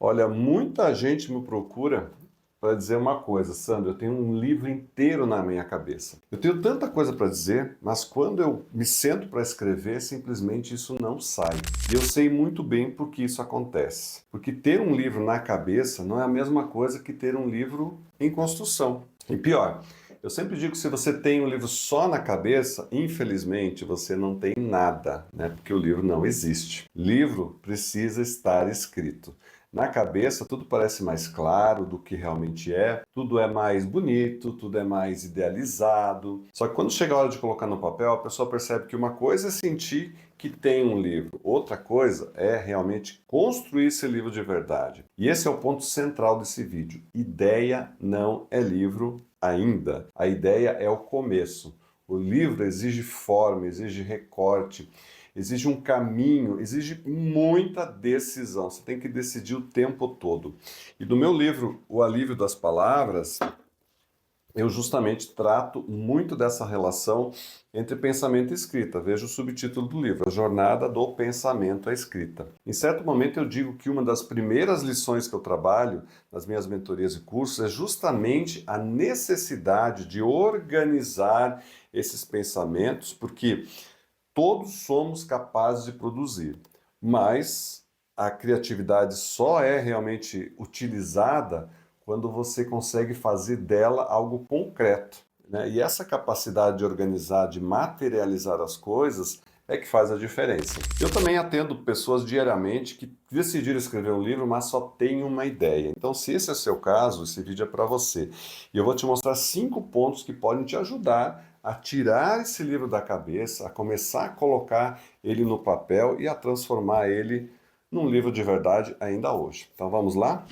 Olha, muita gente me procura para dizer uma coisa, Sandro, eu tenho um livro inteiro na minha cabeça. Eu tenho tanta coisa para dizer, mas quando eu me sento para escrever, simplesmente isso não sai. E eu sei muito bem por que isso acontece. Porque ter um livro na cabeça não é a mesma coisa que ter um livro em construção. E pior, eu sempre digo que se você tem um livro só na cabeça, infelizmente você não tem nada, né? Porque o livro não existe. Livro precisa estar escrito. Na cabeça, tudo parece mais claro do que realmente é, tudo é mais bonito, tudo é mais idealizado. Só que quando chega a hora de colocar no papel, a pessoa percebe que uma coisa é sentir que tem um livro, outra coisa é realmente construir esse livro de verdade. E esse é o ponto central desse vídeo. Ideia não é livro ainda. A ideia é o começo. O livro exige forma, exige recorte, exige um caminho, exige muita decisão. Você tem que decidir o tempo todo. E no meu livro, O Alívio das Palavras, eu justamente trato muito dessa relação entre pensamento e escrita. Veja o subtítulo do livro, A Jornada do Pensamento à Escrita. Em certo momento eu digo que uma das primeiras lições que eu trabalho nas minhas mentorias e cursos é justamente a necessidade de organizar esses pensamentos, porque todos somos capazes de produzir, mas a criatividade só é realmente utilizada quando você consegue fazer dela algo concreto, né? E essa capacidade de organizar, de materializar as coisas é que faz a diferença. Eu também atendo pessoas diariamente que decidiram escrever um livro, mas só têm uma ideia. Então, se esse é o seu caso, esse vídeo é para você. E eu vou te mostrar 5 pontos que podem te ajudar a tirar esse livro da cabeça, a começar a colocar ele no papel e a transformar ele num livro de verdade ainda hoje. Então vamos lá?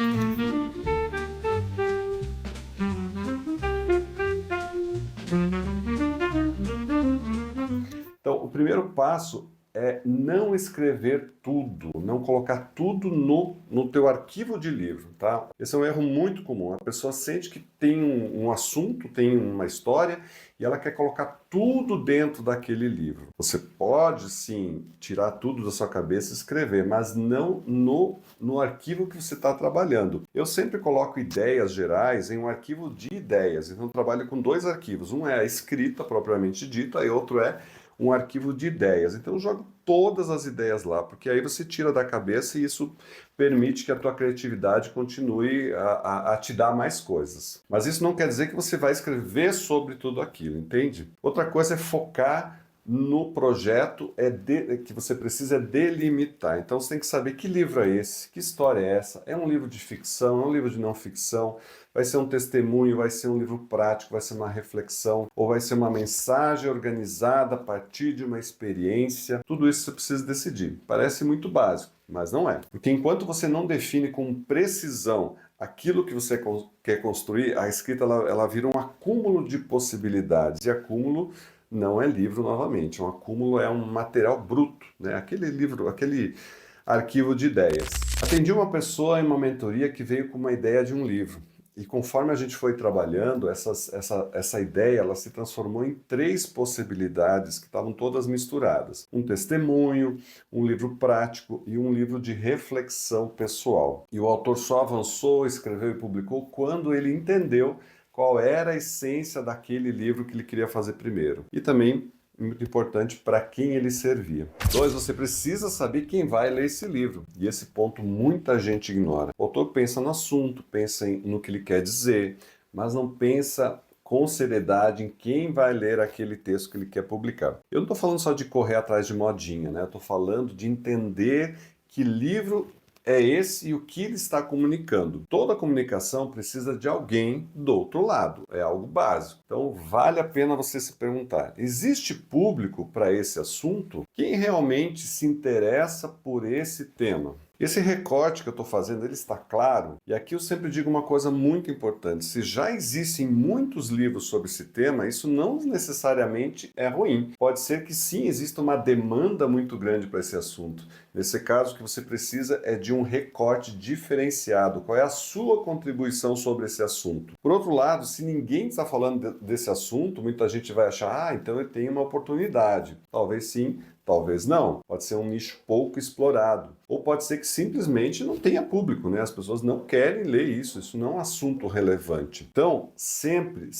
Então, o primeiro passo é não escrever tudo, não colocar tudo no teu arquivo de livro, tá? Esse é um erro muito comum. A pessoa sente que tem um assunto, tem uma história e ela quer colocar tudo dentro daquele livro. Você pode, sim, tirar tudo da sua cabeça e escrever, mas não no arquivo que você está trabalhando. Eu sempre coloco ideias gerais em um arquivo de ideias, então eu trabalho com 2 arquivos. Um é a escrita propriamente dita e outro é um arquivo de ideias. Então eu jogo todas as ideias lá, porque aí você tira da cabeça e isso permite que a tua criatividade continue a te dar mais coisas. Mas isso não quer dizer que você vai escrever sobre tudo aquilo, entende? Outra coisa é focar no projeto que você precisa delimitar. Então você tem que saber que livro é esse, que história é essa, é um livro de ficção, é um livro de não ficção, vai ser um testemunho, vai ser um livro prático, vai ser uma reflexão, ou vai ser uma mensagem organizada a partir de uma experiência. Tudo isso você precisa decidir. Parece muito básico, mas não é. Porque enquanto você não define com precisão aquilo que você quer construir, a escrita ela vira um acúmulo de possibilidades. E acúmulo não é livro novamente. Um acúmulo é um material bruto, né? Aquele livro, aquele arquivo de ideias. Atendi uma pessoa em uma mentoria que veio com uma ideia de um livro. E conforme a gente foi trabalhando, essa ideia ela se transformou em 3 possibilidades que estavam todas misturadas. Um testemunho, um livro prático e um livro de reflexão pessoal. E o autor só avançou, escreveu e publicou quando ele entendeu qual era a essência daquele livro que ele queria fazer primeiro. E também muito importante para quem ele servia. 2, você precisa saber quem vai ler esse livro. E esse ponto muita gente ignora. O autor pensa no assunto, pensa no que ele quer dizer, mas não pensa com seriedade em quem vai ler aquele texto que ele quer publicar. Eu não estou falando só de correr atrás de modinha, né? Eu estou falando de entender que livro é esse e o que ele está comunicando. Toda comunicação precisa de alguém do outro lado, é algo básico. Então vale a pena você se perguntar, existe público para esse assunto? Quem realmente se interessa por esse tema? Esse recorte que eu estou fazendo, ele está claro? E aqui eu sempre digo uma coisa muito importante, se já existem muitos livros sobre esse tema, isso não necessariamente é ruim. Pode ser que sim, exista uma demanda muito grande para esse assunto. Nesse caso, o que você precisa é de um recorte diferenciado. Qual é a sua contribuição sobre esse assunto? Por outro lado, se ninguém está falando desse assunto, muita gente vai achar, então eu tenho uma oportunidade. Talvez sim, Talvez não. Pode ser um nicho pouco explorado. Ou pode ser que simplesmente não tenha público, né? As pessoas não querem ler isso. Isso não é um assunto relevante. Então, sempre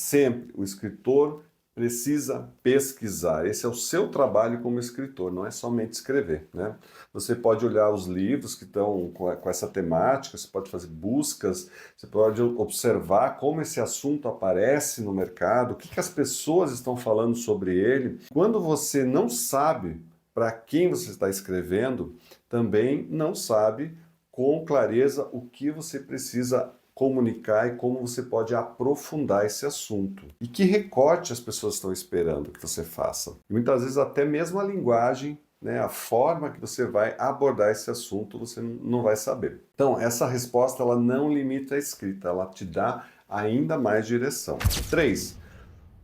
o escritor precisa pesquisar. Esse é o seu trabalho como escritor, não é somente escrever, né? Você pode olhar os livros que estão com essa temática, você pode fazer buscas, você pode observar como esse assunto aparece no mercado, o que as pessoas estão falando sobre ele. Quando você não sabe para quem você está escrevendo, também não sabe com clareza o que você precisa comunicar e como você pode aprofundar esse assunto. E que recorte as pessoas estão esperando que você faça. E muitas vezes até mesmo a linguagem, né, a forma que você vai abordar esse assunto, você não vai saber. Então, essa resposta ela não limita a escrita, ela te dá ainda mais direção. 3.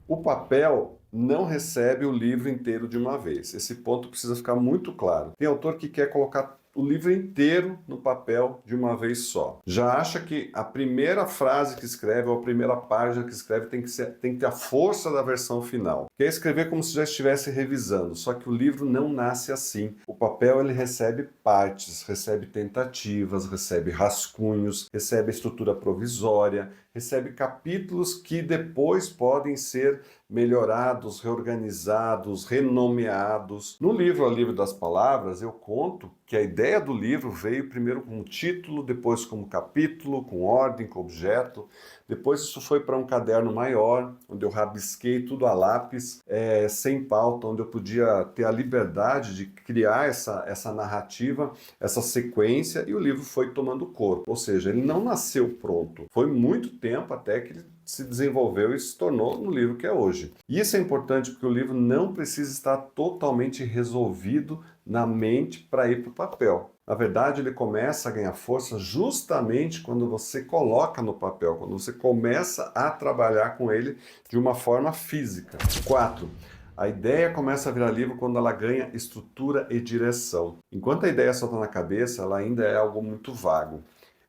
O papel não recebe o livro inteiro de uma vez. Esse ponto precisa ficar muito claro. Tem autor que quer colocar o livro inteiro no papel de uma vez só. Já acha que a primeira frase que escreve ou a primeira página que escreve tem que ter a força da versão final. Quer escrever como se já estivesse revisando, só que o livro não nasce assim. O papel ele recebe partes, recebe tentativas, recebe rascunhos, recebe a estrutura provisória, recebe capítulos que depois podem ser melhorados, reorganizados, renomeados. No livro A Livro das Palavras, eu conto que a ideia do livro veio primeiro como título, depois como capítulo, com ordem, com objeto. Depois isso foi para um caderno maior, onde eu rabisquei tudo a lápis, sem pauta, onde eu podia ter a liberdade de criar essa narrativa, essa sequência, e o livro foi tomando corpo. Ou seja, ele não nasceu pronto. Foi muito tempo até que ele se desenvolveu e se tornou no livro que é hoje. E isso é importante porque o livro não precisa estar totalmente resolvido na mente para ir para o papel. Na verdade, ele começa a ganhar força justamente quando você coloca no papel, quando você começa a trabalhar com ele de uma forma física. 4. A ideia começa a virar livro quando ela ganha estrutura e direção. Enquanto a ideia só está na cabeça, ela ainda é algo muito vago.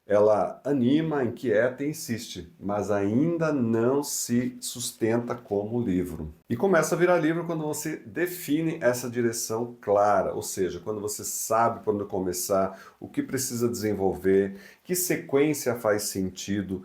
Ela anima, inquieta e insiste, mas ainda não se sustenta como livro. E começa a virar livro quando você define essa direção clara, ou seja, quando você sabe quando começar, o que precisa desenvolver, que sequência faz sentido,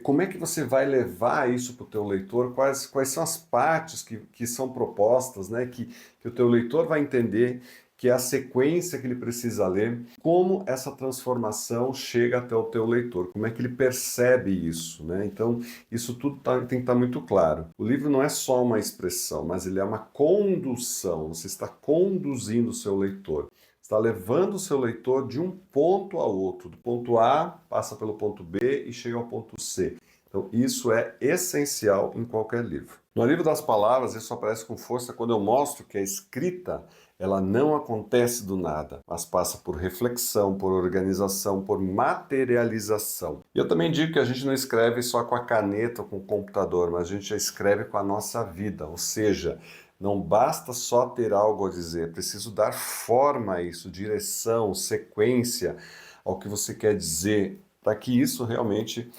como é que você vai levar isso para o teu leitor, quais são as partes que são propostas, né, que o teu leitor vai entender, que é a sequência que ele precisa ler, como essa transformação chega até o teu leitor, como é que ele percebe isso, né? Então, isso tudo tem que estar muito claro. O livro não é só uma expressão, mas ele é uma condução, você está conduzindo o seu leitor. Está levando o seu leitor de um ponto ao outro, do ponto A, passa pelo ponto B e chega ao ponto C. Então, isso é essencial em qualquer livro. No Livro das Palavras, isso aparece com força quando eu mostro que a escrita ela não acontece do nada, mas passa por reflexão, por organização, por materialização. E eu também digo que a gente não escreve só com a caneta ou com o computador, mas a gente já escreve com a nossa vida, ou seja, não basta só ter algo a dizer, é preciso dar forma a isso, direção, sequência ao que você quer dizer, para que isso realmente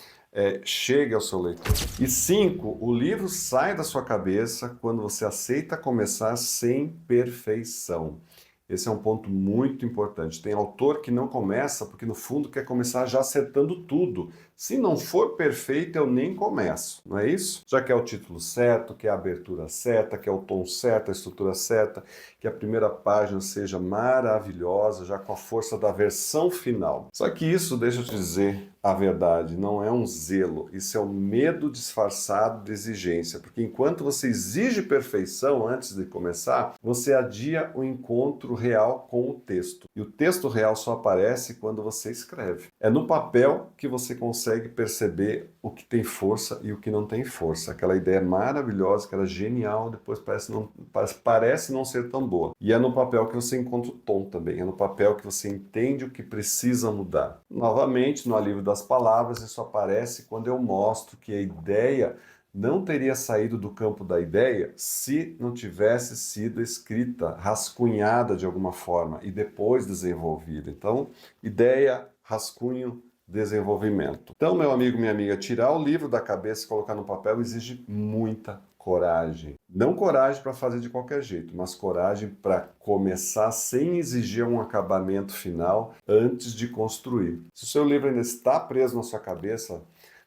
chegue ao seu leitor. E 5, o livro sai da sua cabeça quando você aceita começar sem perfeição. Esse é um ponto muito importante. Tem autor que não começa porque no fundo quer começar já acertando tudo. Se não for perfeito, eu nem começo, não é isso? Já quer o título certo, quer a abertura certa, quer o tom certo, a estrutura certa, que a primeira página seja maravilhosa, já com a força da versão final. Só que isso, deixa eu te dizer a verdade, não é um zelo, isso é um medo disfarçado de exigência, porque enquanto você exige perfeição antes de começar, você adia o encontro real com o texto. E o texto real só aparece quando você escreve. É no papel que você consegue perceber o que tem força e o que não tem força. Aquela ideia maravilhosa, que era genial, depois parece não ser tão boa. E é no papel que você encontra o tom também, é no papel que você entende o que precisa mudar. Novamente, no Alívio das Palavras, isso aparece quando eu mostro que a ideia não teria saído do campo da ideia se não tivesse sido escrita, rascunhada de alguma forma e depois desenvolvida. Então, ideia, rascunho, desenvolvimento. Então, meu amigo, minha amiga, tirar o livro da cabeça e colocar no papel exige muita coragem. Não coragem para fazer de qualquer jeito, mas coragem para começar sem exigir um acabamento final antes de construir. Se o seu livro ainda está preso na sua cabeça,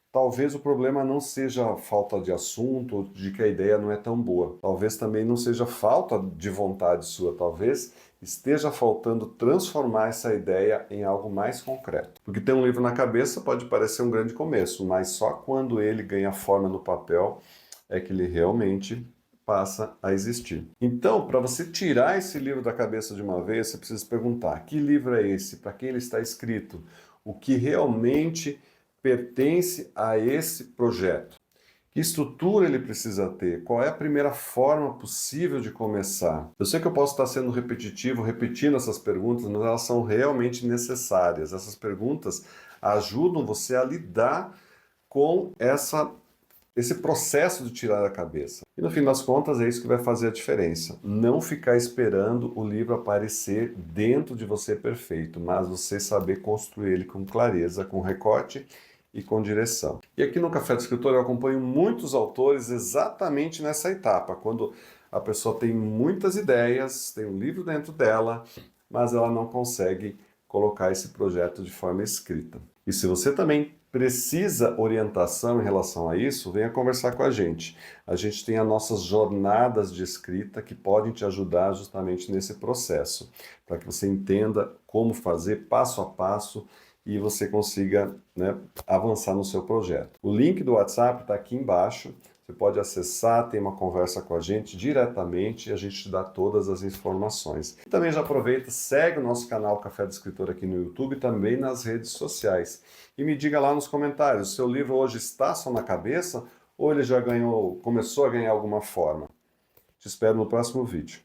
talvez o problema não seja a falta de assunto ou de que a ideia não é tão boa. Talvez também não seja falta de vontade sua. Talvez esteja faltando transformar essa ideia em algo mais concreto. Porque ter um livro na cabeça pode parecer um grande começo, mas só quando ele ganha forma no papel é que ele realmente passa a existir. Então, para você tirar esse livro da cabeça de uma vez, você precisa se perguntar: que livro é esse? Para quem ele está escrito? O que realmente pertence a esse projeto? Que estrutura ele precisa ter? Qual é a primeira forma possível de começar? Eu sei que eu posso estar sendo repetitivo, repetindo essas perguntas, mas elas são realmente necessárias. Essas perguntas ajudam você a lidar com esse processo de tirar da cabeça. E no fim das contas é isso que vai fazer a diferença. Não ficar esperando o livro aparecer dentro de você perfeito, mas você saber construir ele com clareza, com recorte e com direção. E aqui no Café do Escritor eu acompanho muitos autores exatamente nessa etapa, quando a pessoa tem muitas ideias, tem um livro dentro dela, mas ela não consegue colocar esse projeto de forma escrita. E se você também precisa orientação em relação a isso, venha conversar com a gente. A gente tem as nossas jornadas de escrita que podem te ajudar justamente nesse processo, para que você entenda como fazer passo a passo e você consiga, né, avançar no seu projeto. O link do WhatsApp está aqui embaixo. Você pode acessar, ter uma conversa com a gente diretamente e a gente te dá todas as informações. E também já aproveita, segue o nosso canal Café do Escritor aqui no YouTube e também nas redes sociais. E me diga lá nos comentários, o seu livro hoje está só na cabeça ou ele já começou a ganhar alguma forma? Te espero no próximo vídeo.